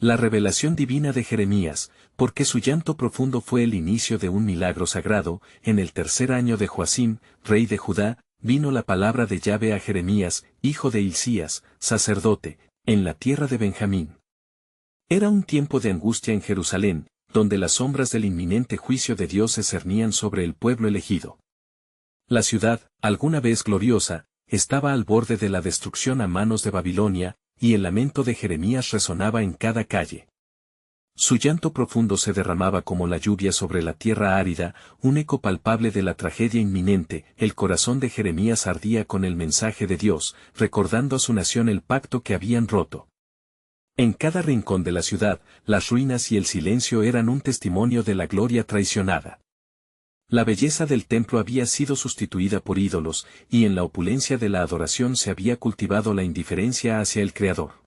La revelación divina de Jeremías, porque su llanto profundo fue el inicio de un milagro sagrado. En el tercer año de Joacim, rey de Judá, vino la palabra de Yahvé a Jeremías, hijo de Hilcías, sacerdote, en la tierra de Benjamín. Era un tiempo de angustia en Jerusalén, donde las sombras del inminente juicio de Dios se cernían sobre el pueblo elegido. La ciudad, alguna vez gloriosa, estaba al borde de la destrucción a manos de Babilonia, y el lamento de Jeremías resonaba en cada calle. Su llanto profundo se derramaba como la lluvia sobre la tierra árida, un eco palpable de la tragedia inminente. El corazón de Jeremías ardía con el mensaje de Dios, recordando a su nación el pacto que habían roto. En cada rincón de la ciudad, las ruinas y el silencio eran un testimonio de la gloria traicionada. La belleza del templo había sido sustituida por ídolos, y en la opulencia de la adoración se había cultivado la indiferencia hacia el Creador.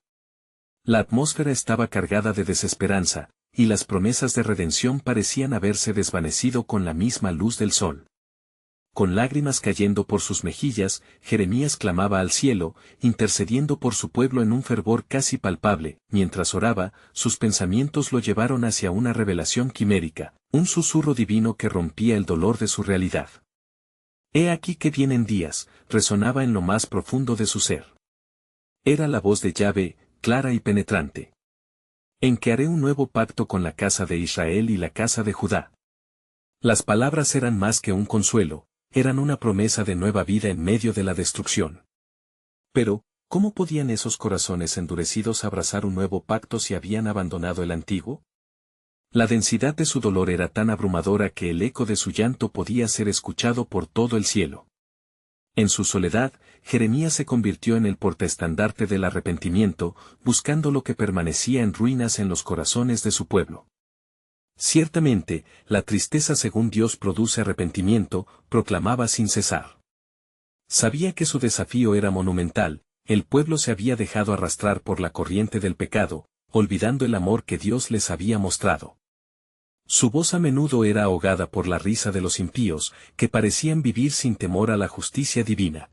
La atmósfera estaba cargada de desesperanza, y las promesas de redención parecían haberse desvanecido con la misma luz del sol. Con lágrimas cayendo por sus mejillas, Jeremías clamaba al cielo, intercediendo por su pueblo en un fervor casi palpable. Mientras oraba, sus pensamientos lo llevaron hacia una revelación quimérica, un susurro divino que rompía el dolor de su realidad. «He aquí que vienen días», resonaba en lo más profundo de su ser. Era la voz de Yahvé, clara y penetrante. «En que haré un nuevo pacto con la casa de Israel y la casa de Judá». Las palabras eran más que un consuelo, eran una promesa de nueva vida en medio de la destrucción. Pero, ¿cómo podían esos corazones endurecidos abrazar un nuevo pacto si habían abandonado el antiguo? La densidad de su dolor era tan abrumadora que el eco de su llanto podía ser escuchado por todo el cielo. En su soledad, Jeremías se convirtió en el portaestandarte del arrepentimiento, buscando lo que permanecía en ruinas en los corazones de su pueblo. Ciertamente, la tristeza según Dios produce arrepentimiento, proclamaba sin cesar. Sabía que su desafío era monumental, el pueblo se había dejado arrastrar por la corriente del pecado, olvidando el amor que Dios les había mostrado. Su voz a menudo era ahogada por la risa de los impíos, que parecían vivir sin temor a la justicia divina.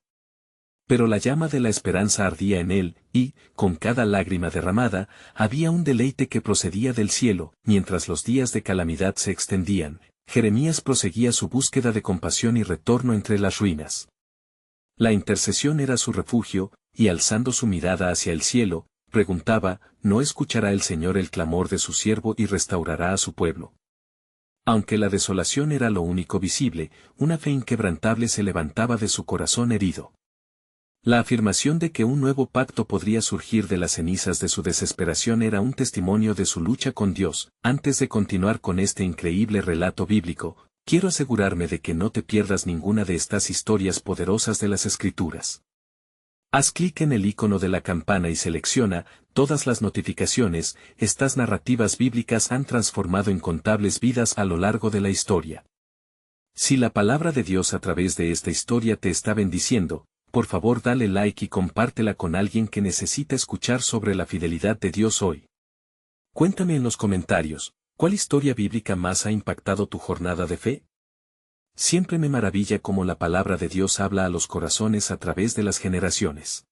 Pero la llama de la esperanza ardía en él, y, con cada lágrima derramada, había un deleite que procedía del cielo. Mientras los días de calamidad se extendían, Jeremías proseguía su búsqueda de compasión y retorno entre las ruinas. La intercesión era su refugio, y alzando su mirada hacia el cielo, preguntaba, ¿no escuchará el Señor el clamor de su siervo y restaurará a su pueblo? Aunque la desolación era lo único visible, una fe inquebrantable se levantaba de su corazón herido. La afirmación de que un nuevo pacto podría surgir de las cenizas de su desesperación era un testimonio de su lucha con Dios. Antes de continuar con este increíble relato bíblico, quiero asegurarme de que no te pierdas ninguna de estas historias poderosas de las Escrituras. Haz clic en el icono de la campana y selecciona todas las notificaciones. Estas narrativas bíblicas han transformado incontables vidas a lo largo de la historia. Si la palabra de Dios a través de esta historia te está bendiciendo, por favor dale like y compártela con alguien que necesita escuchar sobre la fidelidad de Dios hoy. Cuéntame en los comentarios, ¿cuál historia bíblica más ha impactado tu jornada de fe? Siempre me maravilla cómo la palabra de Dios habla a los corazones a través de las generaciones.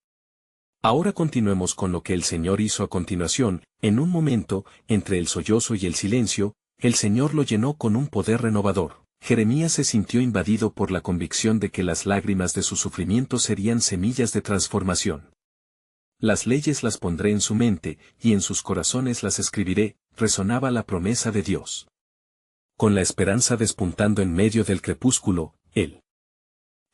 Ahora continuemos con lo que el Señor hizo a continuación. En un momento, entre el sollozo y el silencio, el Señor lo llenó con un poder renovador. Jeremías se sintió invadido por la convicción de que las lágrimas de su sufrimiento serían semillas de transformación. Las leyes las pondré en su mente, y en sus corazones las escribiré, resonaba la promesa de Dios. Con la esperanza despuntando en medio del crepúsculo, el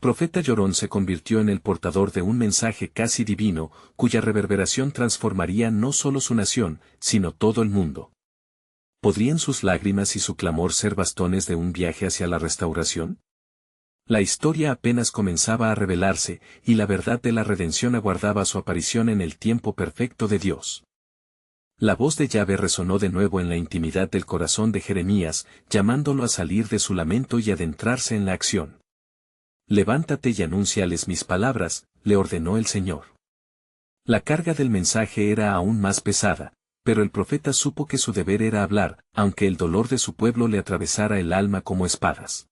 profeta llorón se convirtió en el portador de un mensaje casi divino, cuya reverberación transformaría no solo su nación, sino todo el mundo. ¿Podrían sus lágrimas y su clamor ser bastones de un viaje hacia la restauración? La historia apenas comenzaba a revelarse, y la verdad de la redención aguardaba su aparición en el tiempo perfecto de Dios. La voz de Yahvé resonó de nuevo en la intimidad del corazón de Jeremías, llamándolo a salir de su lamento y adentrarse en la acción. «Levántate y anúnciales mis palabras», le ordenó el Señor. La carga del mensaje era aún más pesada, pero el profeta supo que su deber era hablar, aunque el dolor de su pueblo le atravesara el alma como espadas.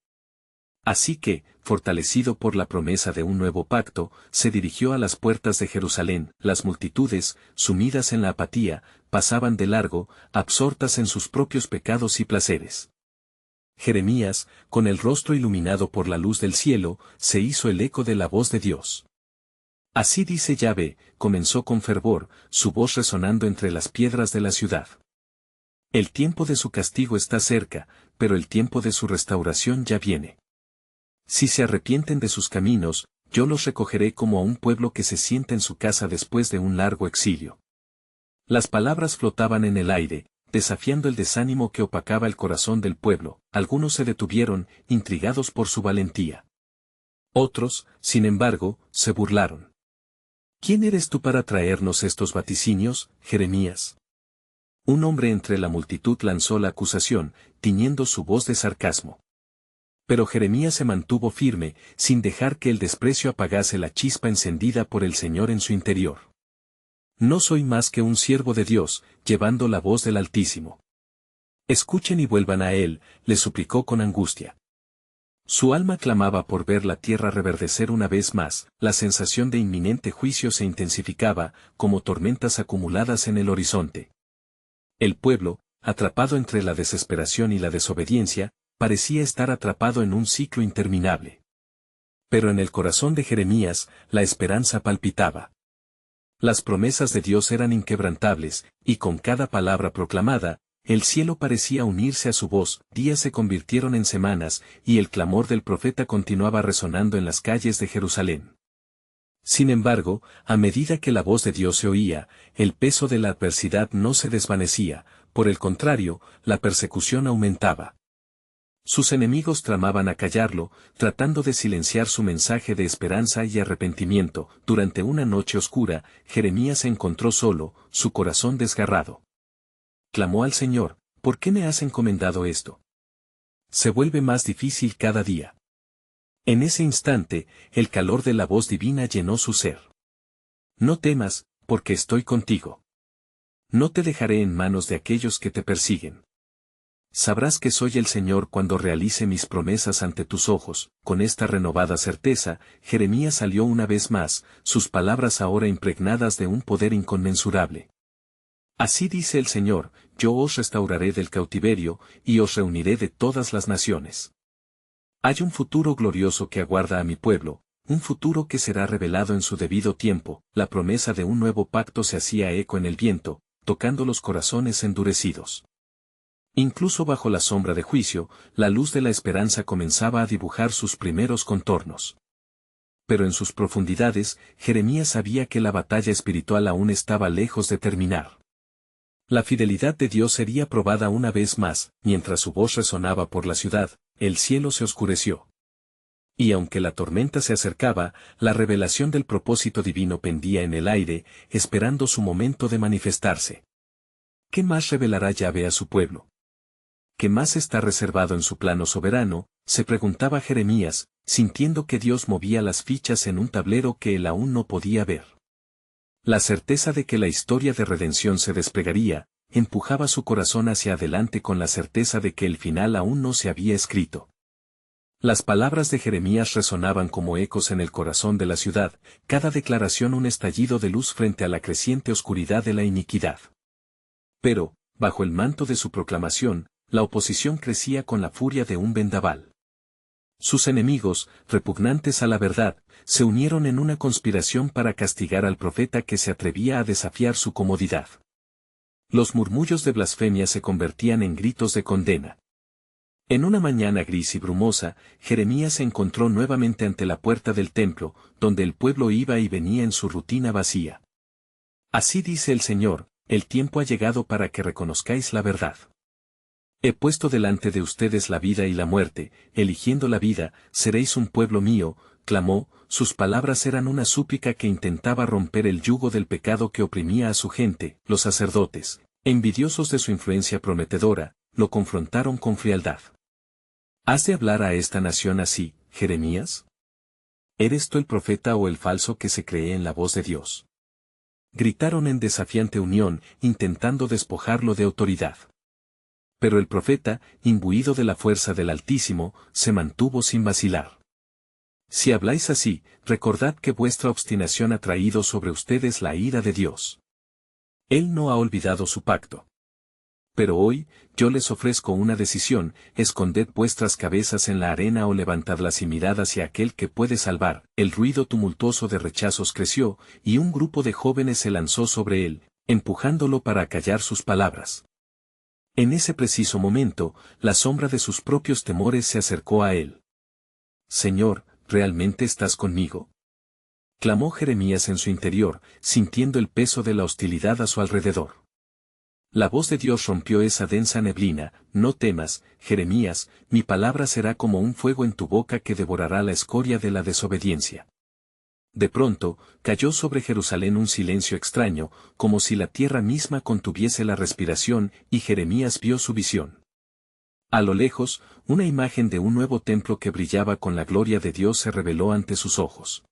Así que, fortalecido por la promesa de un nuevo pacto, se dirigió a las puertas de Jerusalén. Las multitudes, sumidas en la apatía, pasaban de largo, absortas en sus propios pecados y placeres. Jeremías, con el rostro iluminado por la luz del cielo, se hizo el eco de la voz de Dios. Así dice Yahvé, comenzó con fervor, su voz resonando entre las piedras de la ciudad. El tiempo de su castigo está cerca, pero el tiempo de su restauración ya viene. Si se arrepienten de sus caminos, yo los recogeré como a un pueblo que se sienta en su casa después de un largo exilio. Las palabras flotaban en el aire, desafiando el desánimo que opacaba el corazón del pueblo. Algunos se detuvieron, intrigados por su valentía. Otros, sin embargo, se burlaron. ¿Quién eres tú para traernos estos vaticinios, Jeremías? Un hombre entre la multitud lanzó la acusación, tiñendo su voz de sarcasmo. Pero Jeremías se mantuvo firme, sin dejar que el desprecio apagase la chispa encendida por el Señor en su interior. No soy más que un siervo de Dios, llevando la voz del Altísimo. Escuchen y vuelvan a Él, le suplicó con angustia. Su alma clamaba por ver la tierra reverdecer una vez más, la sensación de inminente juicio se intensificaba, como tormentas acumuladas en el horizonte. El pueblo, atrapado entre la desesperación y la desobediencia, parecía estar atrapado en un ciclo interminable. Pero en el corazón de Jeremías, la esperanza palpitaba. Las promesas de Dios eran inquebrantables, y con cada palabra proclamada, el cielo parecía unirse a su voz. Días se convirtieron en semanas, y el clamor del profeta continuaba resonando en las calles de Jerusalén. Sin embargo, a medida que la voz de Dios se oía, el peso de la adversidad no se desvanecía, por el contrario, la persecución aumentaba. Sus enemigos tramaban acallarlo, tratando de silenciar su mensaje de esperanza y arrepentimiento. Durante una noche oscura, Jeremías se encontró solo, su corazón desgarrado. Clamó al Señor, ¿por qué me has encomendado esto? Se vuelve más difícil cada día. En ese instante, el calor de la voz divina llenó su ser. No temas, porque estoy contigo. No te dejaré en manos de aquellos que te persiguen. Sabrás que soy el Señor cuando realice mis promesas ante tus ojos. Con esta renovada certeza, Jeremías salió una vez más, sus palabras ahora impregnadas de un poder inconmensurable. Así dice el Señor, yo os restauraré del cautiverio, y os reuniré de todas las naciones. Hay un futuro glorioso que aguarda a mi pueblo, un futuro que será revelado en su debido tiempo. La promesa de un nuevo pacto se hacía eco en el viento, tocando los corazones endurecidos. Incluso bajo la sombra de juicio, la luz de la esperanza comenzaba a dibujar sus primeros contornos. Pero en sus profundidades, Jeremías sabía que la batalla espiritual aún estaba lejos de terminar. La fidelidad de Dios sería probada una vez más. Mientras su voz resonaba por la ciudad, el cielo se oscureció. Y aunque la tormenta se acercaba, la revelación del propósito divino pendía en el aire, esperando su momento de manifestarse. ¿Qué más revelará Yahvé a su pueblo? ¿Qué más está reservado en su plano soberano?, se preguntaba Jeremías, sintiendo que Dios movía las fichas en un tablero que él aún no podía ver. La certeza de que la historia de redención se desplegaría, empujaba su corazón hacia adelante con la certeza de que el final aún no se había escrito. Las palabras de Jeremías resonaban como ecos en el corazón de la ciudad, cada declaración un estallido de luz frente a la creciente oscuridad de la iniquidad. Pero, bajo el manto de su proclamación, la oposición crecía con la furia de un vendaval. Sus enemigos, repugnantes a la verdad, se unieron en una conspiración para castigar al profeta que se atrevía a desafiar su comodidad. Los murmullos de blasfemia se convertían en gritos de condena. En una mañana gris y brumosa, Jeremías se encontró nuevamente ante la puerta del templo, donde el pueblo iba y venía en su rutina vacía. Así dice el Señor, el tiempo ha llegado para que reconozcáis la verdad. He puesto delante de ustedes la vida y la muerte, eligiendo la vida, seréis un pueblo mío, clamó. Sus palabras eran una súplica que intentaba romper el yugo del pecado que oprimía a su gente. Los sacerdotes, envidiosos de su influencia prometedora, lo confrontaron con frialdad. ¿Has de hablar a esta nación así, Jeremías? ¿Eres tú el profeta o el falso que se cree en la voz de Dios? Gritaron en desafiante unión, intentando despojarlo de autoridad. Pero el profeta, imbuido de la fuerza del Altísimo, se mantuvo sin vacilar. Si habláis así, recordad que vuestra obstinación ha traído sobre ustedes la ira de Dios. Él no ha olvidado su pacto. Pero hoy, yo les ofrezco una decisión: esconded vuestras cabezas en la arena o levantadlas y mirad hacia aquel que puede salvar. El ruido tumultuoso de rechazos creció, y un grupo de jóvenes se lanzó sobre él, empujándolo para acallar sus palabras. En ese preciso momento, la sombra de sus propios temores se acercó a él. Señor, ¿realmente estás conmigo?, clamó Jeremías en su interior, sintiendo el peso de la hostilidad a su alrededor. La voz de Dios rompió esa densa neblina: no temas, Jeremías, mi palabra será como un fuego en tu boca que devorará la escoria de la desobediencia. De pronto, cayó sobre Jerusalén un silencio extraño, como si la tierra misma contuviese la respiración, y Jeremías vio su visión. A lo lejos, una imagen de un nuevo templo que brillaba con la gloria de Dios se reveló ante sus ojos.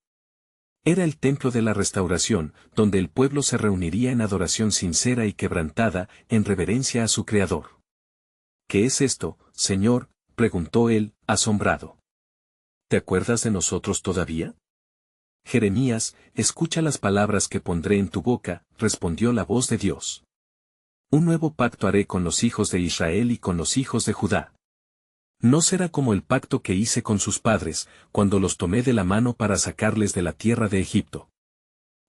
Era el templo de la restauración, donde el pueblo se reuniría en adoración sincera y quebrantada, en reverencia a su Creador. ¿Qué es esto, Señor?, preguntó él, asombrado. ¿Te acuerdas de nosotros todavía? Jeremías, escucha las palabras que pondré en tu boca, respondió la voz de Dios. Un nuevo pacto haré con los hijos de Israel y con los hijos de Judá. No será como el pacto que hice con sus padres, cuando los tomé de la mano para sacarles de la tierra de Egipto.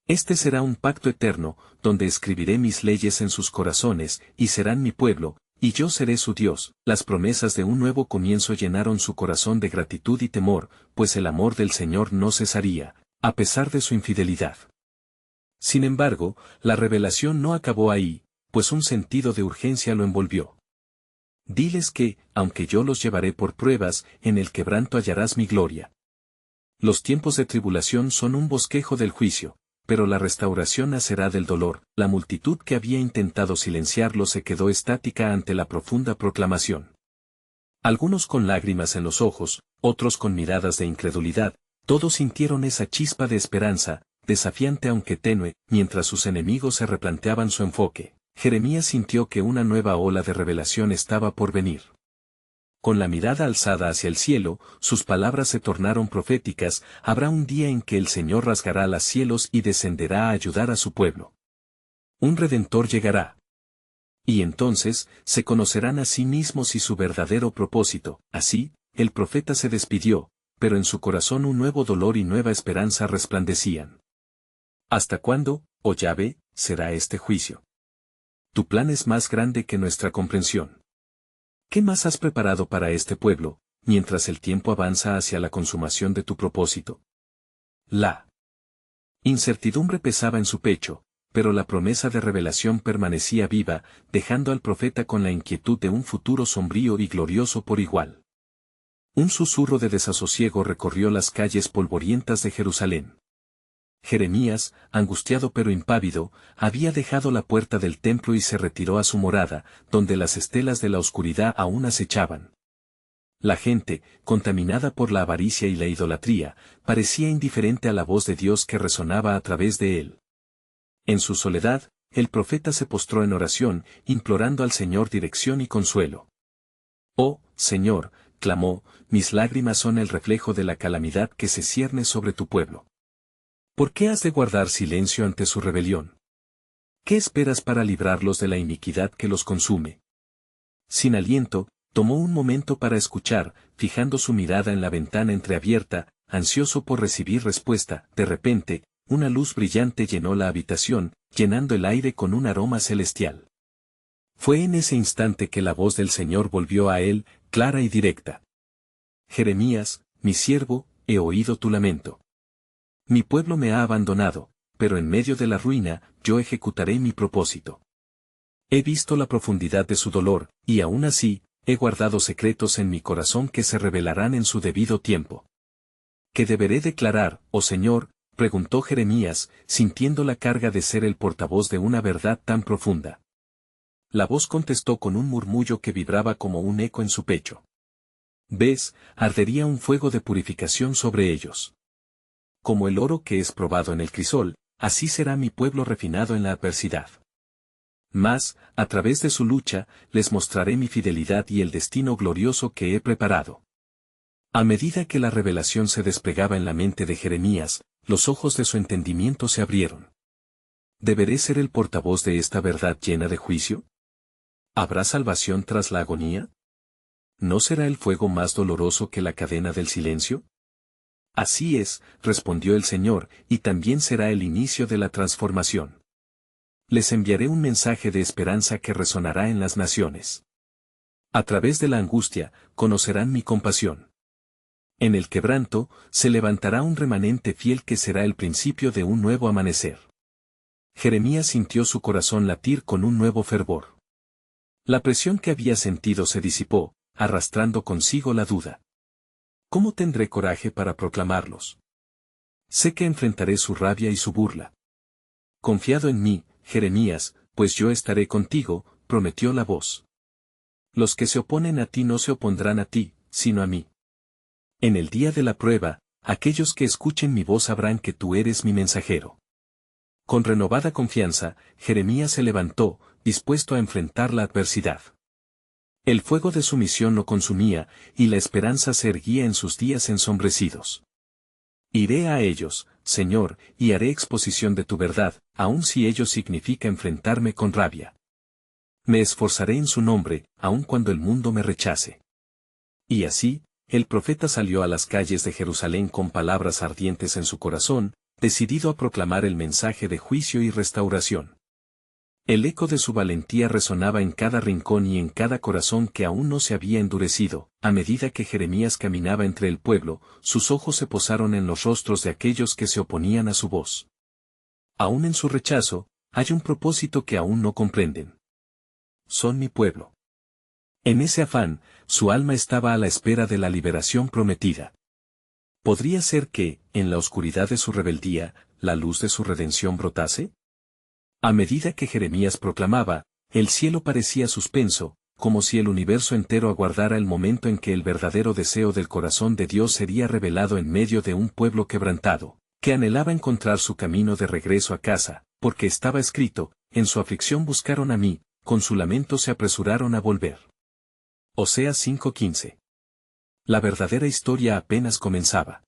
Este será un pacto eterno, donde escribiré mis leyes en sus corazones, y serán mi pueblo, y yo seré su Dios. Las promesas de un nuevo comienzo llenaron su corazón de gratitud y temor, pues el amor del Señor no cesaría, a pesar de su infidelidad. Sin embargo, la revelación no acabó ahí, pues un sentido de urgencia lo envolvió. Diles que, aunque yo los llevaré por pruebas, en el quebranto hallarás mi gloria. Los tiempos de tribulación son un bosquejo del juicio, pero la restauración nacerá del dolor. La multitud que había intentado silenciarlo se quedó estática ante la profunda proclamación. Algunos con lágrimas en los ojos, otros con miradas de incredulidad, todos sintieron esa chispa de esperanza, desafiante aunque tenue, mientras sus enemigos se replanteaban su enfoque. Jeremías sintió que una nueva ola de revelación estaba por venir. Con la mirada alzada hacia el cielo, sus palabras se tornaron proféticas: habrá un día en que el Señor rasgará los cielos y descenderá a ayudar a su pueblo. Un Redentor llegará. Y entonces, se conocerán a sí mismos y su verdadero propósito. Así, el profeta se despidió, pero en su corazón un nuevo dolor y nueva esperanza resplandecían. ¿Hasta cuándo, oh Yahvé, será este juicio? Tu plan es más grande que nuestra comprensión. ¿Qué más has preparado para este pueblo, mientras el tiempo avanza hacia la consumación de tu propósito? La incertidumbre pesaba en su pecho, pero la promesa de revelación permanecía viva, dejando al profeta con la inquietud de un futuro sombrío y glorioso por igual. Un susurro de desasosiego recorrió las calles polvorientas de Jerusalén. Jeremías, angustiado pero impávido, había dejado la puerta del templo y se retiró a su morada, donde las estelas de la oscuridad aún acechaban. La gente, contaminada por la avaricia y la idolatría, parecía indiferente a la voz de Dios que resonaba a través de él. En su soledad, el profeta se postró en oración, implorando al Señor dirección y consuelo. «Oh, Señor», clamó, «mis lágrimas son el reflejo de la calamidad que se cierne sobre tu pueblo. ¿Por qué has de guardar silencio ante su rebelión? ¿Qué esperas para librarlos de la iniquidad que los consume?» Sin aliento, tomó un momento para escuchar, fijando su mirada en la ventana entreabierta, ansioso por recibir respuesta. De repente, una luz brillante llenó la habitación, llenando el aire con un aroma celestial. Fue en ese instante que la voz del Señor volvió a él, clara y directa. «Jeremías, mi siervo, he oído tu lamento. Mi pueblo me ha abandonado, pero en medio de la ruina, yo ejecutaré mi propósito. He visto la profundidad de su dolor, y aún así, he guardado secretos en mi corazón que se revelarán en su debido tiempo». «¿Qué deberé declarar, oh Señor?», preguntó Jeremías, sintiendo la carga de ser el portavoz de una verdad tan profunda. La voz contestó con un murmullo que vibraba como un eco en su pecho. «¿Ves? Ardería un fuego de purificación sobre ellos. Como el oro que es probado en el crisol, así será mi pueblo refinado en la adversidad. Mas, a través de su lucha, les mostraré mi fidelidad y el destino glorioso que he preparado. A medida que la revelación se desplegaba en la mente de Jeremías, los ojos de su entendimiento se abrieron. ¿Deberé ser el portavoz de esta verdad llena de juicio? ¿Habrá salvación tras la agonía? ¿No será el fuego más doloroso que la cadena del silencio? Así es, respondió el Señor, y también será el inicio de la transformación. Les enviaré un mensaje de esperanza que resonará en las naciones. A través de la angustia, conocerán mi compasión. En el quebranto, se levantará un remanente fiel que será el principio de un nuevo amanecer. Jeremías sintió su corazón latir con un nuevo fervor. La presión que había sentido se disipó, arrastrando consigo la duda. ¿Cómo tendré coraje para proclamarlos? Sé que enfrentaré su rabia y su burla. Confiado en mí, Jeremías, pues yo estaré contigo, prometió la voz. Los que se oponen a ti no se opondrán a ti, sino a mí. En el día de la prueba, aquellos que escuchen mi voz sabrán que tú eres mi mensajero. Con renovada confianza, Jeremías se levantó, dispuesto a enfrentar la adversidad. El fuego de su misión lo consumía, y la esperanza se erguía en sus días ensombrecidos. Iré a ellos, Señor, y haré exposición de tu verdad, aun si ello significa enfrentarme con rabia. Me esforzaré en su nombre, aun cuando el mundo me rechace. Y así, el profeta salió a las calles de Jerusalén con palabras ardientes en su corazón, decidido a proclamar el mensaje de juicio y restauración. El eco de su valentía resonaba en cada rincón y en cada corazón que aún no se había endurecido. A medida que Jeremías caminaba entre el pueblo, sus ojos se posaron en los rostros de aquellos que se oponían a su voz. Aún en su rechazo, hay un propósito que aún no comprenden. Son mi pueblo. En ese afán, su alma estaba a la espera de la liberación prometida. ¿Podría ser que, en la oscuridad de su rebeldía, la luz de su redención brotase? A medida que Jeremías proclamaba, el cielo parecía suspenso, como si el universo entero aguardara el momento en que el verdadero deseo del corazón de Dios sería revelado en medio de un pueblo quebrantado, que anhelaba encontrar su camino de regreso a casa, porque estaba escrito, en su aflicción buscaron a mí, con su lamento se apresuraron a volver. Oseas 5:15. La verdadera historia apenas comenzaba.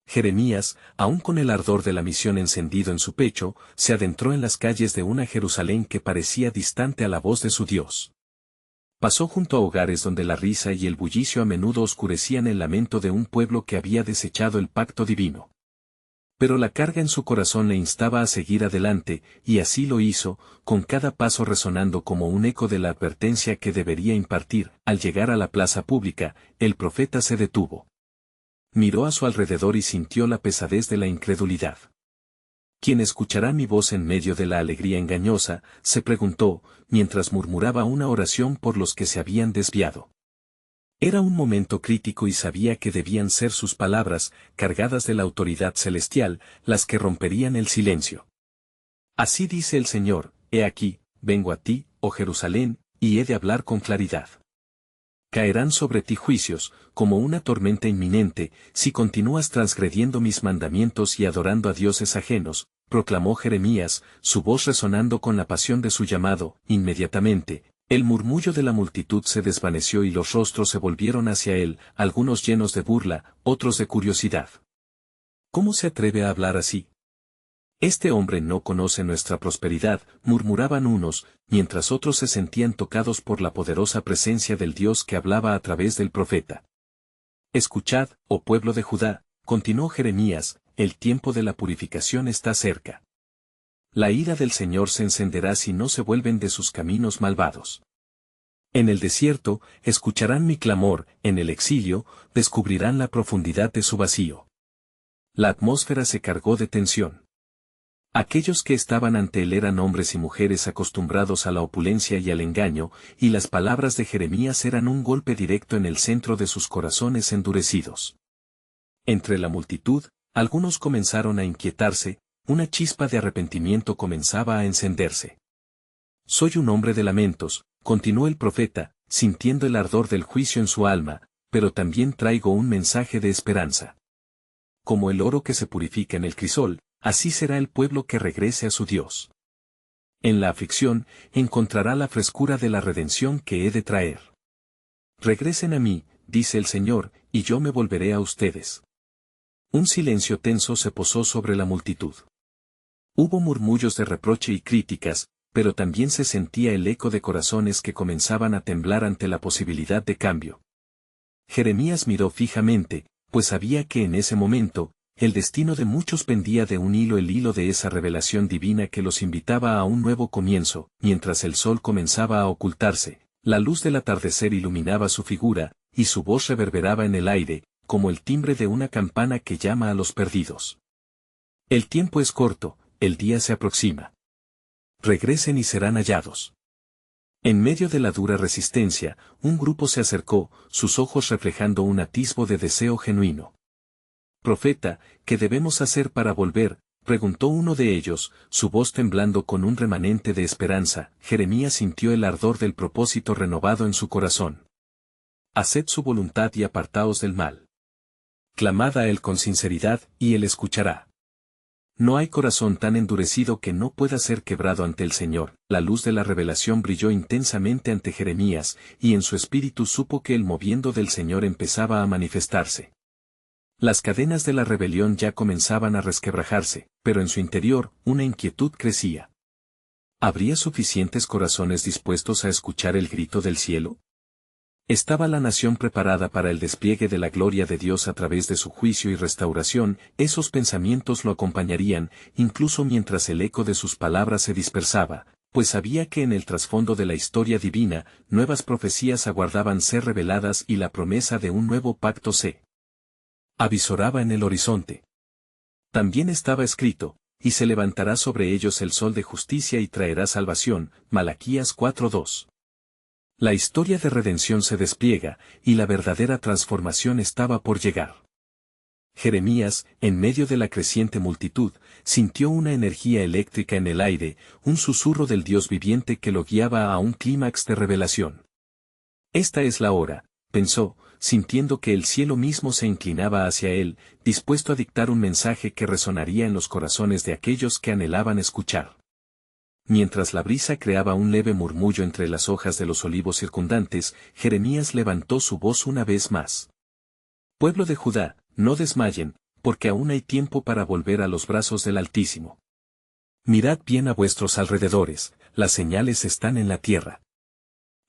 Jeremías, aún con el ardor de la misión encendido en su pecho, se adentró en las calles de una Jerusalén que parecía distante a la voz de su Dios. Pasó junto a hogares donde la risa y el bullicio a menudo oscurecían el lamento de un pueblo que había desechado el pacto divino. Pero la carga en su corazón le instaba a seguir adelante, y así lo hizo, con cada paso resonando como un eco de la advertencia que debería impartir. Al llegar a la plaza pública, el profeta se detuvo. Miró a su alrededor y sintió la pesadez de la incredulidad. ¿Quién escuchará mi voz en medio de la alegría engañosa?, se preguntó, mientras murmuraba una oración por los que se habían desviado. Era un momento crítico y sabía que debían ser sus palabras, cargadas de la autoridad celestial, las que romperían el silencio. Así dice el Señor, he aquí, vengo a ti, oh Jerusalén, y he de hablar con claridad. Caerán sobre ti juicios, como una tormenta inminente, si continúas transgrediendo mis mandamientos y adorando a dioses ajenos, proclamó Jeremías, su voz resonando con la pasión de su llamado. Inmediatamente, el murmullo de la multitud se desvaneció y los rostros se volvieron hacia él, algunos llenos de burla, otros de curiosidad. ¿Cómo se atreve a hablar así? Este hombre no conoce nuestra prosperidad, murmuraban unos, mientras otros se sentían tocados por la poderosa presencia del Dios que hablaba a través del profeta. Escuchad, oh pueblo de Judá, continuó Jeremías, el tiempo de la purificación está cerca. La ira del Señor se encenderá si no se vuelven de sus caminos malvados. En el desierto, escucharán mi clamor, en el exilio, descubrirán la profundidad de su vacío. La atmósfera se cargó de tensión. Aquellos que estaban ante él eran hombres y mujeres acostumbrados a la opulencia y al engaño, y las palabras de Jeremías eran un golpe directo en el centro de sus corazones endurecidos. Entre la multitud, algunos comenzaron a inquietarse, una chispa de arrepentimiento comenzaba a encenderse. Soy un hombre de lamentos, continuó el profeta, sintiendo el ardor del juicio en su alma, pero también traigo un mensaje de esperanza. Como el oro que se purifica en el crisol, así será el pueblo que regrese a su Dios. En la aflicción, encontrará la frescura de la redención que he de traer. Regresen a mí, dice el Señor, y yo me volveré a ustedes. Un silencio tenso se posó sobre la multitud. Hubo murmullos de reproche y críticas, pero también se sentía el eco de corazones que comenzaban a temblar ante la posibilidad de cambio. Jeremías miró fijamente, pues sabía que en ese momento, el destino de muchos pendía de un hilo, el hilo de esa revelación divina que los invitaba a un nuevo comienzo. Mientras el sol comenzaba a ocultarse, la luz del atardecer iluminaba su figura, y su voz reverberaba en el aire, como el timbre de una campana que llama a los perdidos. El tiempo es corto, el día se aproxima. Regresen y serán hallados. En medio de la dura resistencia, un grupo se acercó, sus ojos reflejando un atisbo de deseo genuino. Profeta, ¿qué debemos hacer para volver?, preguntó uno de ellos, su voz temblando con un remanente de esperanza. Jeremías sintió el ardor del propósito renovado en su corazón. Haced su voluntad y apartaos del mal. Clamad a él con sinceridad, y él escuchará. No hay corazón tan endurecido que no pueda ser quebrado ante el Señor. La luz de la revelación brilló intensamente ante Jeremías, y en su espíritu supo que el moviendo del Señor empezaba a manifestarse. Las cadenas de la rebelión ya comenzaban a resquebrajarse, pero en su interior, una inquietud crecía. ¿Habría suficientes corazones dispuestos a escuchar el grito del cielo? ¿Estaba la nación preparada para el despliegue de la gloria de Dios a través de su juicio y restauración? Esos pensamientos lo acompañarían, incluso mientras el eco de sus palabras se dispersaba, pues sabía que en el trasfondo de la historia divina, nuevas profecías aguardaban ser reveladas y la promesa de un nuevo pacto se avisoraba en el horizonte. También estaba escrito, y se levantará sobre ellos el sol de justicia y traerá salvación. Malaquías 4:2. La historia de redención se despliega, y la verdadera transformación estaba por llegar. Jeremías, en medio de la creciente multitud, sintió una energía eléctrica en el aire, un susurro del Dios viviente que lo guiaba a un clímax de revelación. Esta es la hora, pensó, sintiendo que el cielo mismo se inclinaba hacia él, dispuesto a dictar un mensaje que resonaría en los corazones de aquellos que anhelaban escuchar. Mientras la brisa creaba un leve murmullo entre las hojas de los olivos circundantes, Jeremías levantó su voz una vez más. Pueblo de Judá, no desmayen, porque aún hay tiempo para volver a los brazos del Altísimo. Mirad bien a vuestros alrededores, las señales están en la tierra.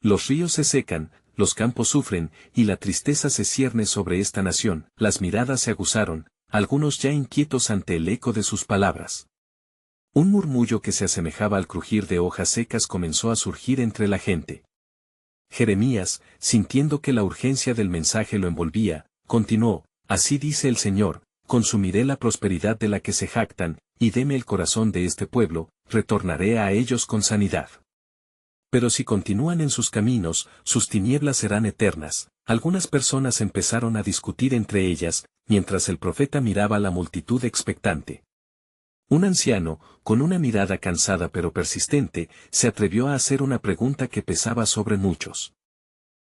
Los ríos se secan, los campos sufren, y la tristeza se cierne sobre esta nación. Las miradas se aguzaron, algunos ya inquietos ante el eco de sus palabras. Un murmullo que se asemejaba al crujir de hojas secas comenzó a surgir entre la gente. Jeremías, sintiendo que la urgencia del mensaje lo envolvía, continuó: así dice el Señor, consumiré la prosperidad de la que se jactan, y deme el corazón de este pueblo, retornaré a ellos con sanidad. Pero si continúan en sus caminos, sus tinieblas serán eternas. Algunas personas empezaron a discutir entre ellas, mientras el profeta miraba a la multitud expectante. Un anciano, con una mirada cansada pero persistente, se atrevió a hacer una pregunta que pesaba sobre muchos.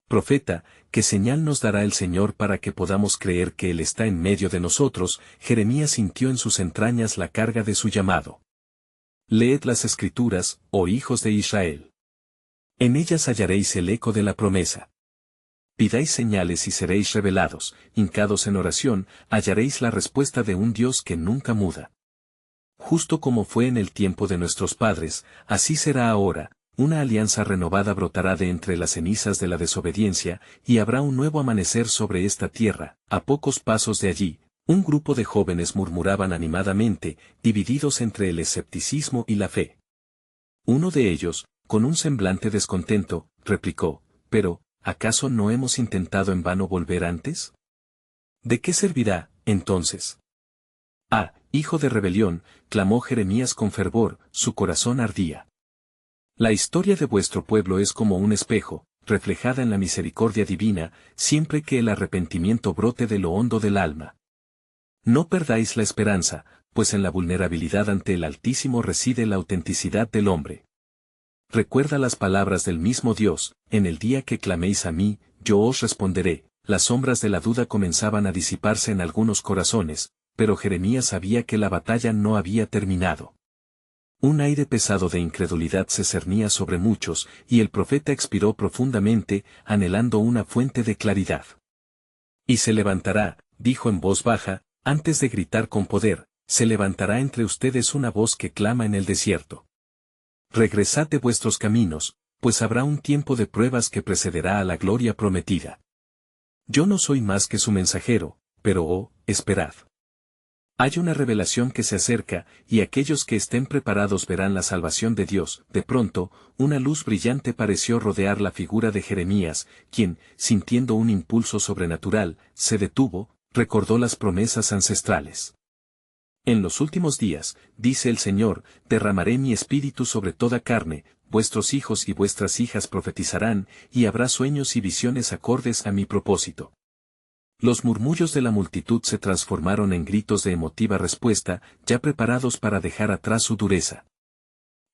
Profeta, ¿qué señal nos dará el Señor para que podamos creer que Él está en medio de nosotros? Jeremías sintió en sus entrañas la carga de su llamado. Leed las Escrituras, oh hijos de Israel. En ellas hallaréis el eco de la promesa. Pidáis señales y seréis revelados, hincados en oración, hallaréis la respuesta de un Dios que nunca muda. Justo como fue en el tiempo de nuestros padres, así será ahora, una alianza renovada brotará de entre las cenizas de la desobediencia, y habrá un nuevo amanecer sobre esta tierra. A pocos pasos de allí, un grupo de jóvenes murmuraban animadamente, divididos entre el escepticismo y la fe. Uno de ellos, con un semblante descontento, replicó: «Pero, ¿acaso no hemos intentado en vano volver antes? ¿De qué servirá, entonces?» «Ah, hijo de rebelión», clamó Jeremías con fervor, su corazón ardía. «La historia de vuestro pueblo es como un espejo, reflejada en la misericordia divina, siempre que el arrepentimiento brote de lo hondo del alma. No perdáis la esperanza, pues en la vulnerabilidad ante el Altísimo reside la autenticidad del hombre. Recuerda las palabras del mismo Dios: en el día que claméis a mí, yo os responderé». Las sombras de la duda comenzaban a disiparse en algunos corazones, pero Jeremías sabía que la batalla no había terminado. Un aire pesado de incredulidad se cernía sobre muchos, y el profeta expiró profundamente, anhelando una fuente de claridad. Y se levantará, dijo en voz baja, antes de gritar con poder, se levantará entre ustedes una voz que clama en el desierto. Regresad de vuestros caminos, pues habrá un tiempo de pruebas que precederá a la gloria prometida. Yo no soy más que su mensajero, pero esperad. Hay una revelación que se acerca, y aquellos que estén preparados verán la salvación de Dios. De pronto, una luz brillante pareció rodear la figura de Jeremías, quien, sintiendo un impulso sobrenatural, se detuvo, recordó las promesas ancestrales. En los últimos días, dice el Señor, derramaré mi espíritu sobre toda carne, vuestros hijos y vuestras hijas profetizarán, y habrá sueños y visiones acordes a mi propósito. Los murmullos de la multitud se transformaron en gritos de emotiva respuesta, ya preparados para dejar atrás su dureza.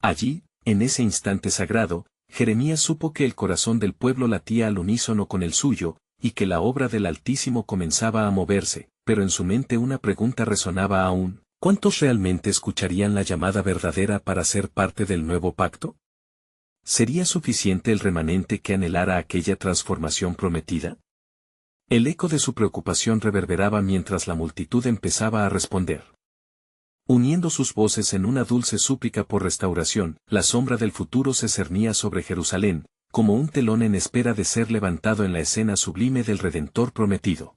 Allí, en ese instante sagrado, Jeremías supo que el corazón del pueblo latía al unísono con el suyo, y que la obra del Altísimo comenzaba a moverse, pero en su mente una pregunta resonaba aún: ¿cuántos realmente escucharían la llamada verdadera para ser parte del nuevo pacto? ¿Sería suficiente el remanente que anhelara aquella transformación prometida? El eco de su preocupación reverberaba mientras la multitud empezaba a responder. Uniendo sus voces en una dulce súplica por restauración, la sombra del futuro se cernía sobre Jerusalén, como un telón en espera de ser levantado en la escena sublime del Redentor prometido.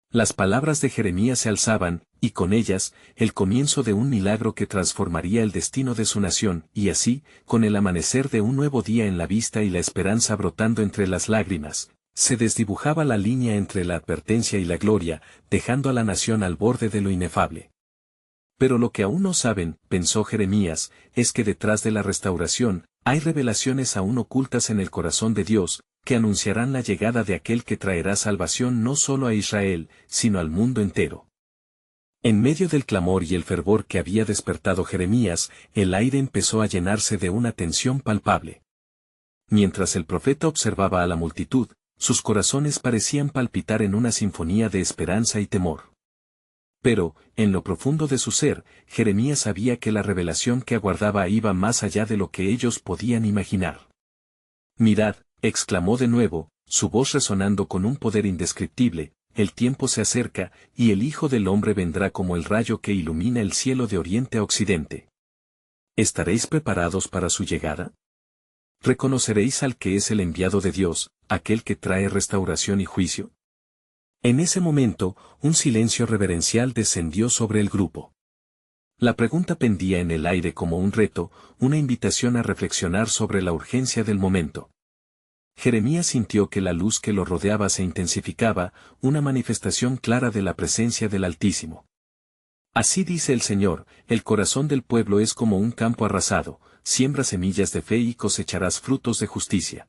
Las palabras de Jeremías se alzaban, y con ellas, el comienzo de un milagro que transformaría el destino de su nación, y así, con el amanecer de un nuevo día en la vista y la esperanza brotando entre las lágrimas, se desdibujaba la línea entre la advertencia y la gloria, dejando a la nación al borde de lo inefable. Pero lo que aún no saben, pensó Jeremías, es que detrás de la restauración, hay revelaciones aún ocultas en el corazón de Dios, que anunciarán la llegada de aquel que traerá salvación no solo a Israel, sino al mundo entero. En medio del clamor y el fervor que había despertado Jeremías, el aire empezó a llenarse de una tensión palpable. Mientras el profeta observaba a la multitud, sus corazones parecían palpitar en una sinfonía de esperanza y temor. Pero, en lo profundo de su ser, Jeremías sabía que la revelación que aguardaba iba más allá de lo que ellos podían imaginar. «Mirad», exclamó de nuevo, su voz resonando con un poder indescriptible, «el tiempo se acerca, y el Hijo del Hombre vendrá como el rayo que ilumina el cielo de oriente a occidente. ¿Estaréis preparados para su llegada? ¿Reconoceréis al que es el enviado de Dios, aquel que trae restauración y juicio?» En ese momento, un silencio reverencial descendió sobre el grupo. La pregunta pendía en el aire como un reto, una invitación a reflexionar sobre la urgencia del momento. Jeremías sintió que la luz que lo rodeaba se intensificaba, una manifestación clara de la presencia del Altísimo. Así dice el Señor, el corazón del pueblo es como un campo arrasado, siembra semillas de fe y cosecharás frutos de justicia.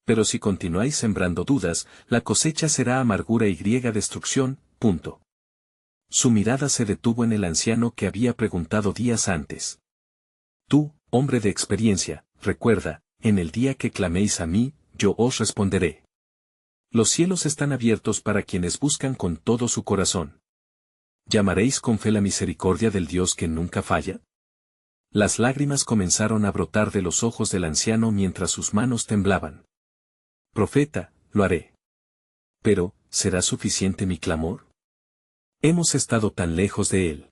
Pero si continuáis sembrando dudas, la cosecha será amargura y griega destrucción. Su mirada se detuvo en el anciano que había preguntado días antes. Tú, hombre de experiencia, recuerda, en el día que claméis a mí, yo os responderé. Los cielos están abiertos para quienes buscan con todo su corazón. ¿Llamaréis con fe la misericordia del Dios que nunca falla? Las lágrimas comenzaron a brotar de los ojos del anciano mientras sus manos temblaban. Profeta, lo haré. Pero, ¿será suficiente mi clamor? Hemos estado tan lejos de él.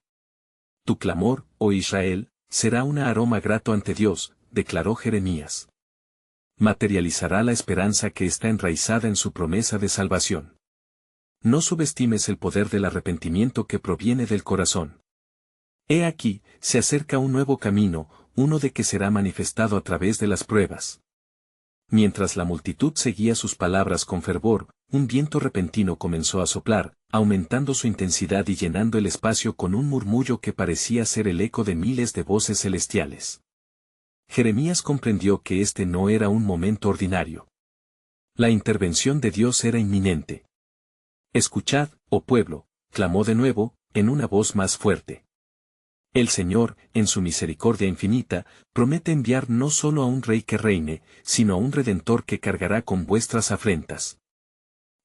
Tu clamor, oh Israel, será un aroma grato ante Dios, declaró Jeremías. Materializará la esperanza que está enraizada en su promesa de salvación. No subestimes el poder del arrepentimiento que proviene del corazón. He aquí, se acerca un nuevo camino, uno de que será manifestado a través de las pruebas. Mientras la multitud seguía sus palabras con fervor, un viento repentino comenzó a soplar, aumentando su intensidad y llenando el espacio con un murmullo que parecía ser el eco de miles de voces celestiales. Jeremías comprendió que este no era un momento ordinario. La intervención de Dios era inminente. «Escuchad, oh pueblo», clamó de nuevo, en una voz más fuerte. El Señor, en su misericordia infinita, promete enviar no solo a un rey que reine, sino a un redentor que cargará con vuestras afrentas.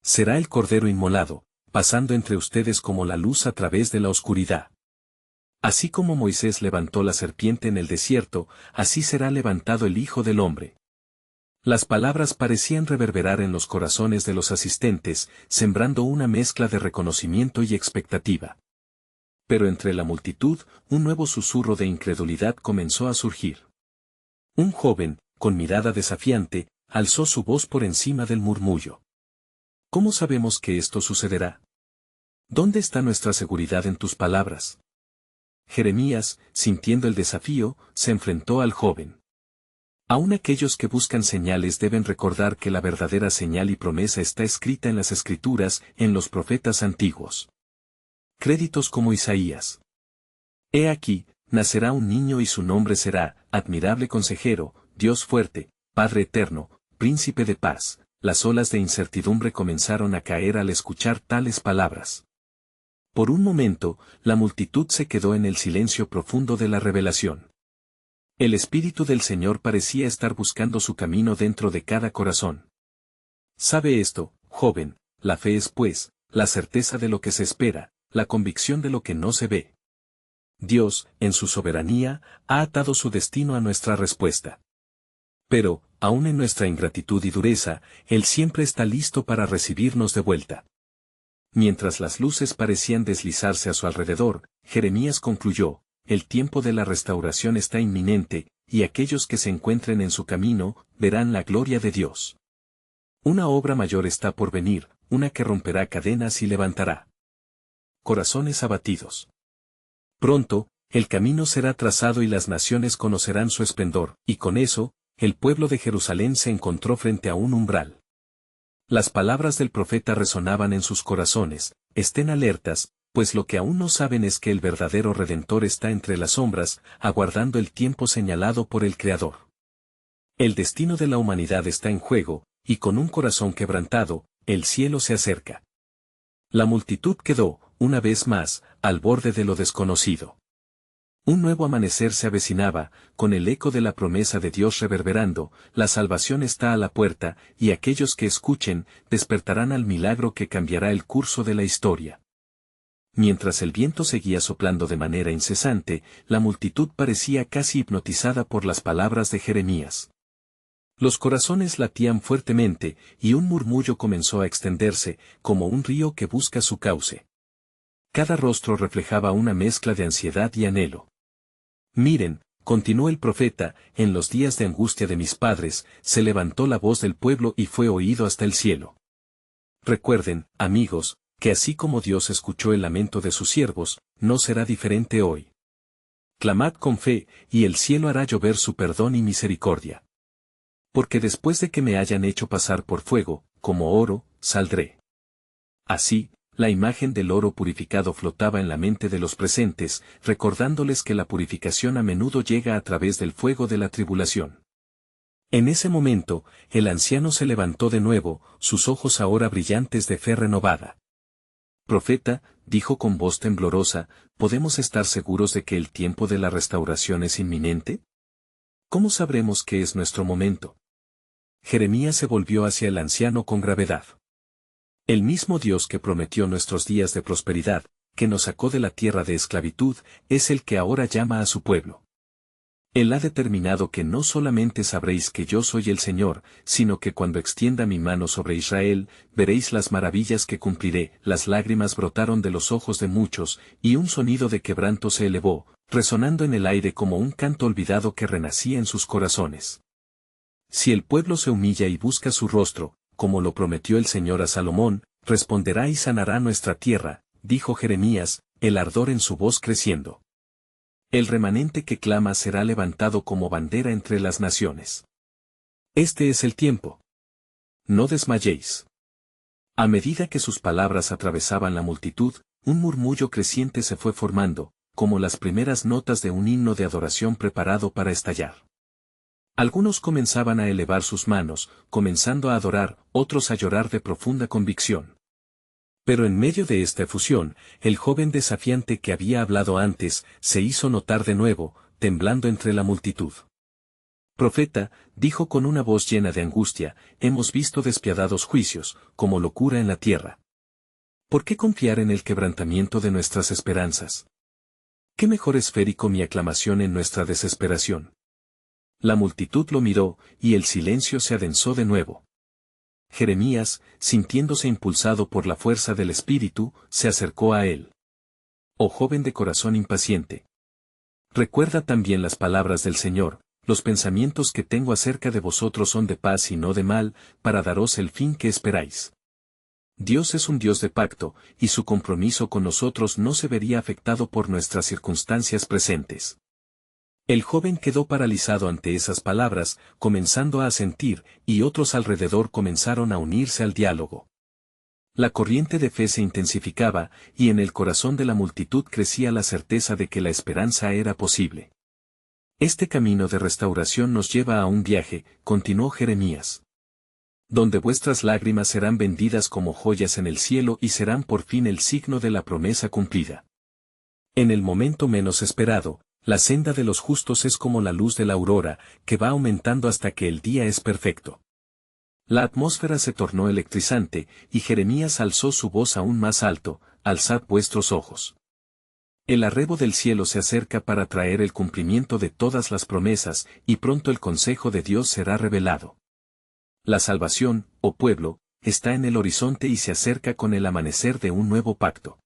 Será el Cordero inmolado, pasando entre ustedes como la luz a través de la oscuridad. Así como Moisés levantó la serpiente en el desierto, así será levantado el Hijo del Hombre. Las palabras parecían reverberar en los corazones de los asistentes, sembrando una mezcla de reconocimiento y expectativa. Pero entre la multitud, un nuevo susurro de incredulidad comenzó a surgir. Un joven, con mirada desafiante, alzó su voz por encima del murmullo. ¿Cómo sabemos que esto sucederá? ¿Dónde está nuestra seguridad en tus palabras? Jeremías, sintiendo el desafío, se enfrentó al joven. Aún aquellos que buscan señales deben recordar que la verdadera señal y promesa está escrita en las Escrituras, en los profetas antiguos. Créditos como Isaías. He aquí, nacerá un niño y su nombre será, Admirable Consejero, Dios Fuerte, Padre Eterno, Príncipe de Paz. Las olas de incertidumbre comenzaron a caer al escuchar tales palabras. Por un momento, la multitud se quedó en el silencio profundo de la revelación. El Espíritu del Señor parecía estar buscando su camino dentro de cada corazón. Sabe esto, joven, la fe es pues, la certeza de lo que se espera, la convicción de lo que no se ve. Dios, en su soberanía, ha atado su destino a nuestra respuesta. Pero, aun en nuestra ingratitud y dureza, Él siempre está listo para recibirnos de vuelta. Mientras las luces parecían deslizarse a su alrededor, Jeremías concluyó, el tiempo de la restauración está inminente, y aquellos que se encuentren en su camino, verán la gloria de Dios. Una obra mayor está por venir, una que romperá cadenas y levantará corazones abatidos. Pronto, el camino será trazado y las naciones conocerán su esplendor, y con eso, el pueblo de Jerusalén se encontró frente a un umbral. Las palabras del profeta resonaban en sus corazones, estén alertas, pues lo que aún no saben es que el verdadero Redentor está entre las sombras, aguardando el tiempo señalado por el Creador. El destino de la humanidad está en juego, y con un corazón quebrantado, el cielo se acerca. La multitud quedó, una vez más, al borde de lo desconocido. Un nuevo amanecer se avecinaba, con el eco de la promesa de Dios reverberando, la salvación está a la puerta, y aquellos que escuchen, despertarán al milagro que cambiará el curso de la historia. Mientras el viento seguía soplando de manera incesante, la multitud parecía casi hipnotizada por las palabras de Jeremías. Los corazones latían fuertemente, y un murmullo comenzó a extenderse, como un río que busca su cauce. Cada rostro reflejaba una mezcla de ansiedad y anhelo. Miren, continuó el profeta, en los días de angustia de mis padres, se levantó la voz del pueblo y fue oído hasta el cielo. Recuerden, amigos, que así como Dios escuchó el lamento de sus siervos, no será diferente hoy. Clamad con fe, y el cielo hará llover su perdón y misericordia. Porque después de que me hayan hecho pasar por fuego, como oro, saldré. Así, la imagen del oro purificado flotaba en la mente de los presentes, recordándoles que la purificación a menudo llega a través del fuego de la tribulación. En ese momento, el anciano se levantó de nuevo, sus ojos ahora brillantes de fe renovada. Profeta, dijo con voz temblorosa, ¿podemos estar seguros de que el tiempo de la restauración es inminente? ¿Cómo sabremos que es nuestro momento? Jeremías se volvió hacia el anciano con gravedad. El mismo Dios que prometió nuestros días de prosperidad, que nos sacó de la tierra de esclavitud, es el que ahora llama a su pueblo. Él ha determinado que no solamente sabréis que yo soy el Señor, sino que cuando extienda mi mano sobre Israel, veréis las maravillas que cumpliré. Las lágrimas brotaron de los ojos de muchos, y un sonido de quebranto se elevó, resonando en el aire como un canto olvidado que renacía en sus corazones. Si el pueblo se humilla y busca su rostro, como lo prometió el Señor a Salomón, responderá y sanará nuestra tierra, dijo Jeremías, el ardor en su voz creciendo. El remanente que clama será levantado como bandera entre las naciones. Este es el tiempo. No desmayéis. A medida que sus palabras atravesaban la multitud, un murmullo creciente se fue formando, como las primeras notas de un himno de adoración preparado para estallar. Algunos comenzaban a elevar sus manos, comenzando a adorar, otros a llorar de profunda convicción. Pero en medio de esta efusión, el joven desafiante que había hablado antes, se hizo notar de nuevo, temblando entre la multitud. Profeta, dijo con una voz llena de angustia, hemos visto despiadados juicios, como locura en la tierra. ¿Por qué confiar en el quebrantamiento de nuestras esperanzas? ¿Qué mejor esférico mi aclamación en nuestra desesperación? La multitud lo miró, y el silencio se adensó de nuevo. Jeremías, sintiéndose impulsado por la fuerza del Espíritu, se acercó a él. Oh joven de corazón impaciente. Recuerda también las palabras del Señor: los pensamientos que tengo acerca de vosotros son de paz y no de mal, para daros el fin que esperáis. Dios es un Dios de pacto, y su compromiso con nosotros no se vería afectado por nuestras circunstancias presentes. El joven quedó paralizado ante esas palabras, comenzando a asentir, y otros alrededor comenzaron a unirse al diálogo. La corriente de fe se intensificaba, y en el corazón de la multitud crecía la certeza de que la esperanza era posible. Este camino de restauración nos lleva a un viaje, continuó Jeremías, donde vuestras lágrimas serán vendidas como joyas en el cielo y serán por fin el signo de la promesa cumplida. En el momento menos esperado, la senda de los justos es como la luz de la aurora, que va aumentando hasta que el día es perfecto. La atmósfera se tornó electrizante, y Jeremías alzó su voz aún más alto: alzad vuestros ojos. El arrebo del cielo se acerca para traer el cumplimiento de todas las promesas, y pronto el consejo de Dios será revelado. La salvación, oh pueblo, está en el horizonte y se acerca con el amanecer de un nuevo pacto.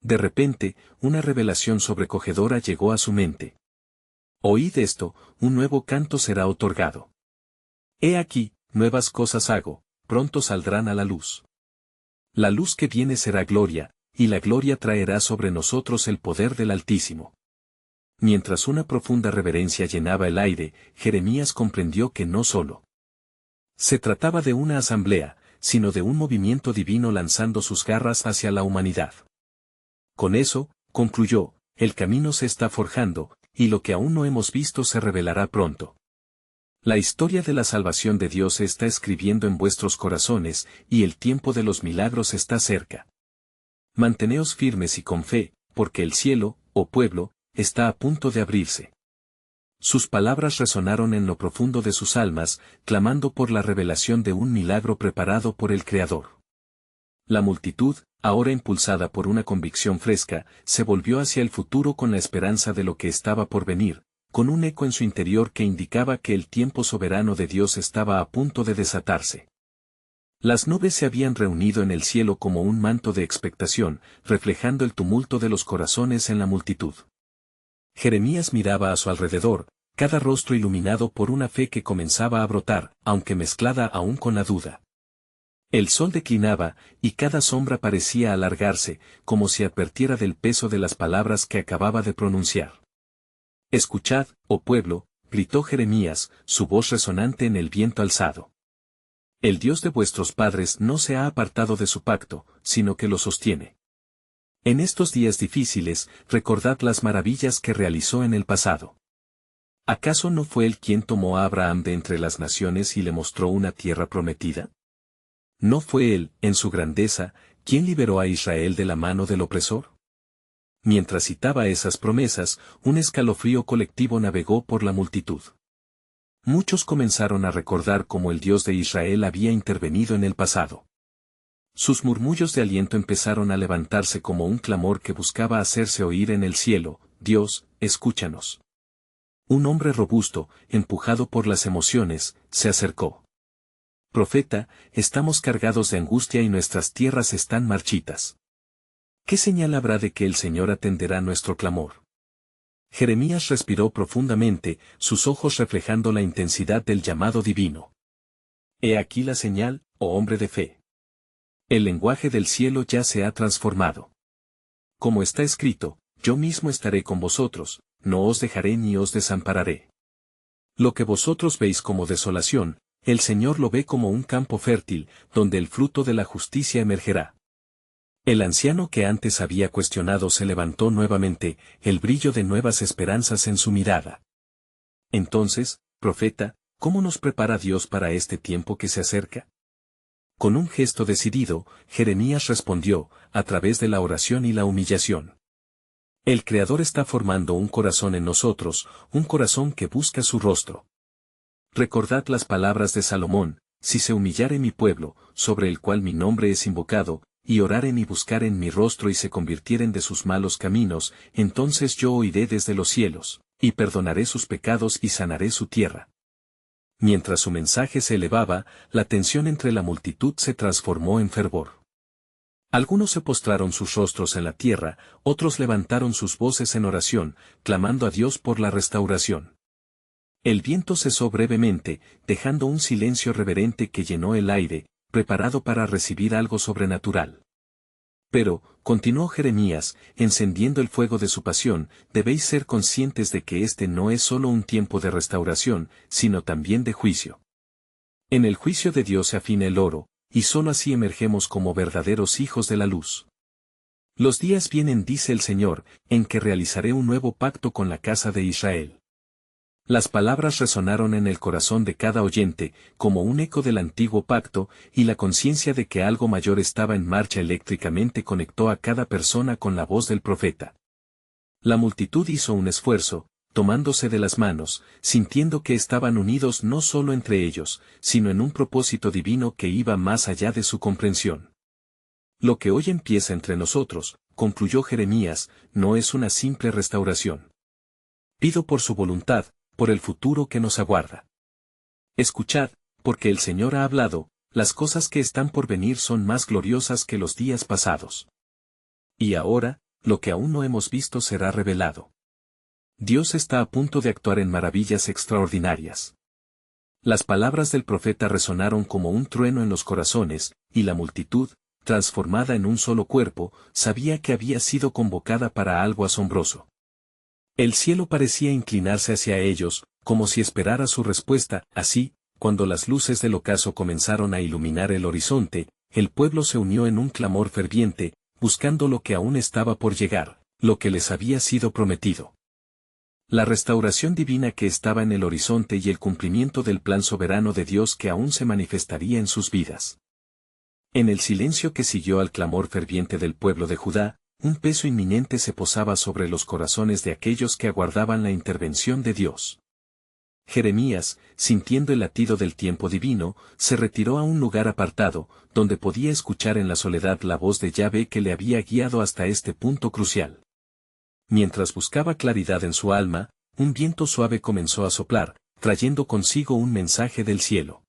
De repente, una revelación sobrecogedora llegó a su mente. Oíd esto: un nuevo canto será otorgado. He aquí, nuevas cosas hago, pronto saldrán a la luz. La luz que viene será gloria, y la gloria traerá sobre nosotros el poder del Altísimo. Mientras una profunda reverencia llenaba el aire, Jeremías comprendió que no solo se trataba de una asamblea, sino de un movimiento divino lanzando sus garras hacia la humanidad. Con eso, concluyó, el camino se está forjando, y lo que aún no hemos visto se revelará pronto. La historia de la salvación de Dios se está escribiendo en vuestros corazones, y el tiempo de los milagros está cerca. Manteneos firmes y con fe, porque el cielo, oh pueblo, está a punto de abrirse. Sus palabras resonaron en lo profundo de sus almas, clamando por la revelación de un milagro preparado por el Creador. La multitud, ahora impulsada por una convicción fresca, se volvió hacia el futuro con la esperanza de lo que estaba por venir, con un eco en su interior que indicaba que el tiempo soberano de Dios estaba a punto de desatarse. Las nubes se habían reunido en el cielo como un manto de expectación, reflejando el tumulto de los corazones en la multitud. Jeremías miraba a su alrededor, cada rostro iluminado por una fe que comenzaba a brotar, aunque mezclada aún con la duda. El sol declinaba, y cada sombra parecía alargarse, como si advirtiera del peso de las palabras que acababa de pronunciar. Escuchad, oh pueblo, gritó Jeremías, su voz resonante en el viento alzado. El Dios de vuestros padres no se ha apartado de su pacto, sino que lo sostiene. En estos días difíciles, recordad las maravillas que realizó en el pasado. ¿Acaso no fue él quien tomó a Abraham de entre las naciones y le mostró una tierra prometida? ¿No fue él, en su grandeza, quien liberó a Israel de la mano del opresor? Mientras citaba esas promesas, un escalofrío colectivo navegó por la multitud. Muchos comenzaron a recordar cómo el Dios de Israel había intervenido en el pasado. Sus murmullos de aliento empezaron a levantarse como un clamor que buscaba hacerse oír en el cielo: Dios, escúchanos. Un hombre robusto, empujado por las emociones, se acercó. Profeta, estamos cargados de angustia y nuestras tierras están marchitas. ¿Qué señal habrá de que el Señor atenderá nuestro clamor? Jeremías respiró profundamente, sus ojos reflejando la intensidad del llamado divino. He aquí la señal, oh hombre de fe. El lenguaje del cielo ya se ha transformado. Como está escrito: yo mismo estaré con vosotros, no os dejaré ni os desampararé. Lo que vosotros veis como desolación, el Señor lo ve como un campo fértil, donde el fruto de la justicia emergerá. El anciano que antes había cuestionado se levantó nuevamente, el brillo de nuevas esperanzas en su mirada. Entonces, profeta, ¿cómo nos prepara Dios para este tiempo que se acerca? Con un gesto decidido, Jeremías respondió, a través de la oración y la humillación. El Creador está formando un corazón en nosotros, un corazón que busca su rostro. Recordad las palabras de Salomón: si se humillare mi pueblo, sobre el cual mi nombre es invocado, y oraren y buscaren mi rostro y se convirtieren de sus malos caminos, entonces yo oiré desde los cielos, y perdonaré sus pecados y sanaré su tierra. Mientras su mensaje se elevaba, la tensión entre la multitud se transformó en fervor. Algunos se postraron sus rostros en la tierra, otros levantaron sus voces en oración, clamando a Dios por la restauración. El viento cesó brevemente, dejando un silencio reverente que llenó el aire, preparado para recibir algo sobrenatural. Pero, continuó Jeremías, encendiendo el fuego de su pasión, debéis ser conscientes de que este no es solo un tiempo de restauración, sino también de juicio. En el juicio de Dios se afina el oro, y solo así emergemos como verdaderos hijos de la luz. Los días vienen, dice el Señor, en que realizaré un nuevo pacto con la casa de Israel. Las palabras resonaron en el corazón de cada oyente, como un eco del antiguo pacto, y la conciencia de que algo mayor estaba en marcha eléctricamente conectó a cada persona con la voz del profeta. La multitud hizo un esfuerzo, tomándose de las manos, sintiendo que estaban unidos no solo entre ellos, sino en un propósito divino que iba más allá de su comprensión. Lo que hoy empieza entre nosotros, concluyó Jeremías, no es una simple restauración. Pido por su voluntad, por el futuro que nos aguarda. Escuchad, porque el Señor ha hablado, las cosas que están por venir son más gloriosas que los días pasados. Y ahora, lo que aún no hemos visto será revelado. Dios está a punto de actuar en maravillas extraordinarias. Las palabras del profeta resonaron como un trueno en los corazones, y la multitud, transformada en un solo cuerpo, sabía que había sido convocada para algo asombroso. El cielo parecía inclinarse hacia ellos, como si esperara su respuesta. Así, cuando las luces del ocaso comenzaron a iluminar el horizonte, el pueblo se unió en un clamor ferviente, buscando lo que aún estaba por llegar, lo que les había sido prometido. La restauración divina que estaba en el horizonte y el cumplimiento del plan soberano de Dios que aún se manifestaría en sus vidas. En el silencio que siguió al clamor ferviente del pueblo de Judá, un peso inminente se posaba sobre los corazones de aquellos que aguardaban la intervención de Dios. Jeremías, sintiendo el latido del tiempo divino, se retiró a un lugar apartado, donde podía escuchar en la soledad la voz de Yahvé que le había guiado hasta este punto crucial. Mientras buscaba claridad en su alma, un viento suave comenzó a soplar, trayendo consigo un mensaje del cielo.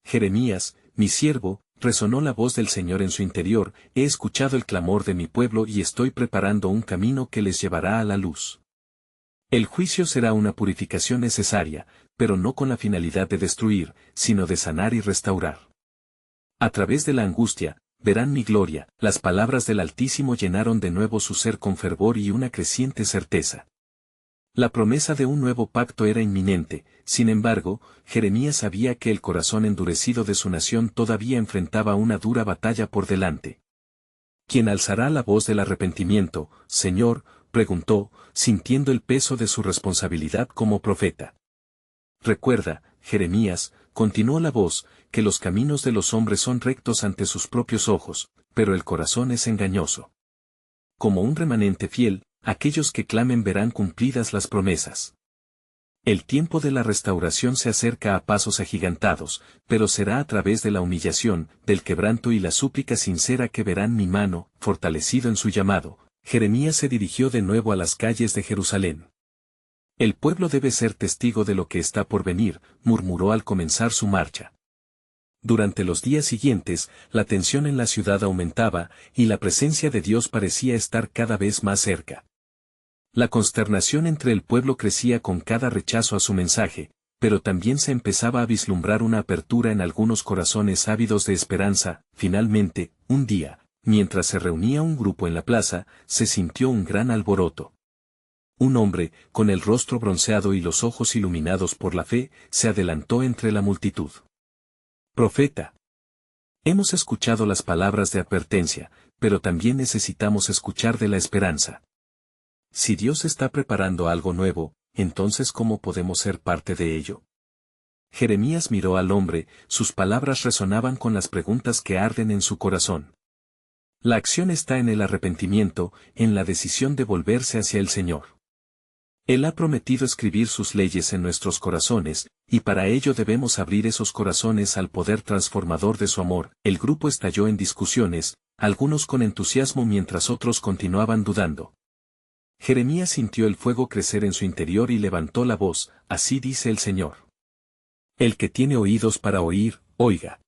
Jeremías, mi siervo, resonó la voz del Señor en su interior, he escuchado el clamor de mi pueblo y estoy preparando un camino que les llevará a la luz. El juicio será una purificación necesaria, pero no con la finalidad de destruir, sino de sanar y restaurar. A través de la angustia, verán mi gloria. Las palabras del Altísimo llenaron de nuevo su ser con fervor y una creciente certeza. La promesa de un nuevo pacto era inminente, sin embargo, Jeremías sabía que el corazón endurecido de su nación todavía enfrentaba una dura batalla por delante. ¿Quién alzará la voz del arrepentimiento, Señor?, preguntó, sintiendo el peso de su responsabilidad como profeta. Recuerda, Jeremías, continuó la voz, que los caminos de los hombres son rectos ante sus propios ojos, pero el corazón es engañoso. Como un remanente fiel, aquellos que clamen verán cumplidas las promesas. El tiempo de la restauración se acerca a pasos agigantados, pero será a través de la humillación, del quebranto y la súplica sincera que verán mi mano, fortalecido en su llamado. Jeremías se dirigió de nuevo a las calles de Jerusalén. El pueblo debe ser testigo de lo que está por venir, murmuró al comenzar su marcha. Durante los días siguientes, la tensión en la ciudad aumentaba, y la presencia de Dios parecía estar cada vez más cerca. La consternación entre el pueblo crecía con cada rechazo a su mensaje, pero también se empezaba a vislumbrar una apertura en algunos corazones ávidos de esperanza. Finalmente, un día, mientras se reunía un grupo en la plaza, se sintió un gran alboroto. Un hombre, con el rostro bronceado y los ojos iluminados por la fe, se adelantó entre la multitud. Profeta. Hemos escuchado las palabras de advertencia, pero también necesitamos escuchar de la esperanza. Si Dios está preparando algo nuevo, entonces ¿cómo podemos ser parte de ello? Jeremías miró al hombre, sus palabras resonaban con las preguntas que arden en su corazón. La acción está en el arrepentimiento, en la decisión de volverse hacia el Señor. Él ha prometido escribir sus leyes en nuestros corazones, y para ello debemos abrir esos corazones al poder transformador de su amor. El grupo estalló en discusiones, algunos con entusiasmo mientras otros continuaban dudando. Jeremías sintió el fuego crecer en su interior y levantó la voz: así dice el Señor. El que tiene oídos para oír, oiga.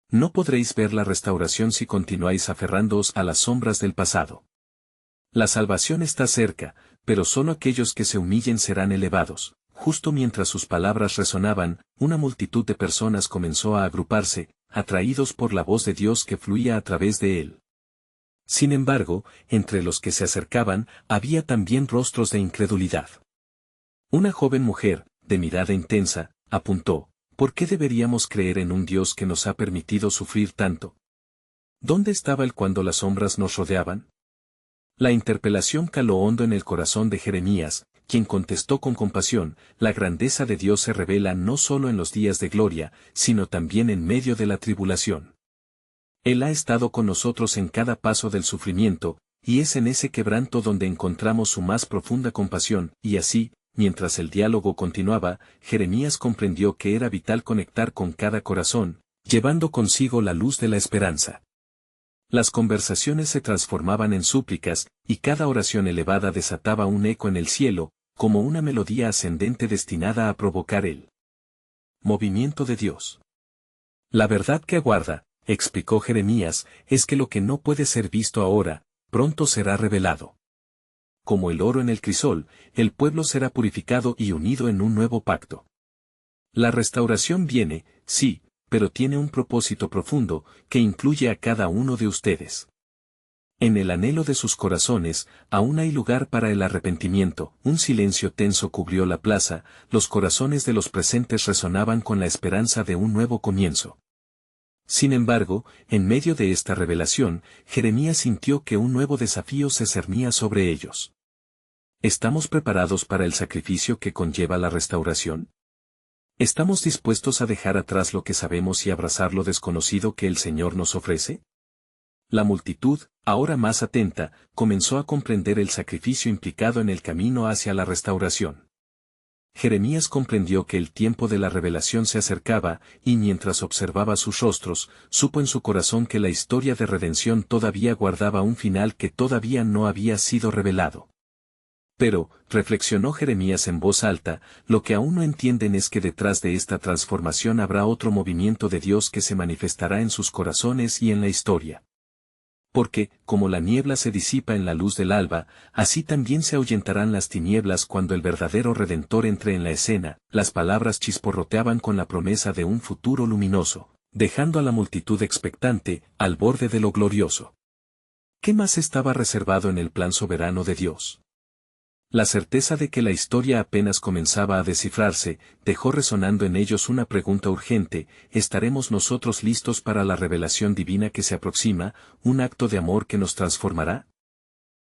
No podréis ver la restauración si continuáis aferrándoos a las sombras del pasado. La salvación está cerca, pero solo aquellos que se humillen serán elevados. Justo mientras sus palabras resonaban, una multitud de personas comenzó a agruparse, atraídos por la voz de Dios que fluía a través de él. Sin embargo, entre los que se acercaban, había también rostros de incredulidad. Una joven mujer, de mirada intensa, apuntó: ¿por qué deberíamos creer en un Dios que nos ha permitido sufrir tanto? ¿Dónde estaba Él cuando las sombras nos rodeaban? La interpelación caló hondo en el corazón de Jeremías, quien contestó con compasión: la grandeza de Dios se revela no solo en los días de gloria, sino también en medio de la tribulación. Él ha estado con nosotros en cada paso del sufrimiento, y es en ese quebranto donde encontramos su más profunda compasión, y así, mientras el diálogo continuaba, Jeremías comprendió que era vital conectar con cada corazón, llevando consigo la luz de la esperanza. Las conversaciones se transformaban en súplicas, y cada oración elevada desataba un eco en el cielo, como una melodía ascendente destinada a provocar el movimiento de Dios. La verdad que aguarda, explicó Jeremías, es que lo que no puede ser visto ahora, pronto será revelado. Como el oro en el crisol, el pueblo será purificado y unido en un nuevo pacto. La restauración viene, sí, pero tiene un propósito profundo, que incluye a cada uno de ustedes. En el anhelo de sus corazones, aún hay lugar para el arrepentimiento. Un silencio tenso cubrió la plaza, los corazones de los presentes resonaban con la esperanza de un nuevo comienzo. Sin embargo, en medio de esta revelación, Jeremías sintió que un nuevo desafío se cernía sobre ellos. ¿Estamos preparados para el sacrificio que conlleva la restauración? ¿Estamos dispuestos a dejar atrás lo que sabemos y abrazar lo desconocido que el Señor nos ofrece? La multitud, ahora más atenta, comenzó a comprender el sacrificio implicado en el camino hacia la restauración. Jeremías comprendió que el tiempo de la revelación se acercaba, y mientras observaba sus rostros, supo en su corazón que la historia de redención todavía guardaba un final que todavía no había sido revelado. Pero, reflexionó Jeremías en voz alta, lo que aún no entienden es que detrás de esta transformación habrá otro movimiento de Dios que se manifestará en sus corazones y en la historia. Porque, como la niebla se disipa en la luz del alba, así también se ahuyentarán las tinieblas cuando el verdadero Redentor entre en la escena. Las palabras chisporroteaban con la promesa de un futuro luminoso, dejando a la multitud expectante, al borde de lo glorioso. ¿Qué más estaba reservado en el plan soberano de Dios? La certeza de que la historia apenas comenzaba a descifrarse, dejó resonando en ellos una pregunta urgente: ¿estaremos nosotros listos para la revelación divina que se aproxima, un acto de amor que nos transformará?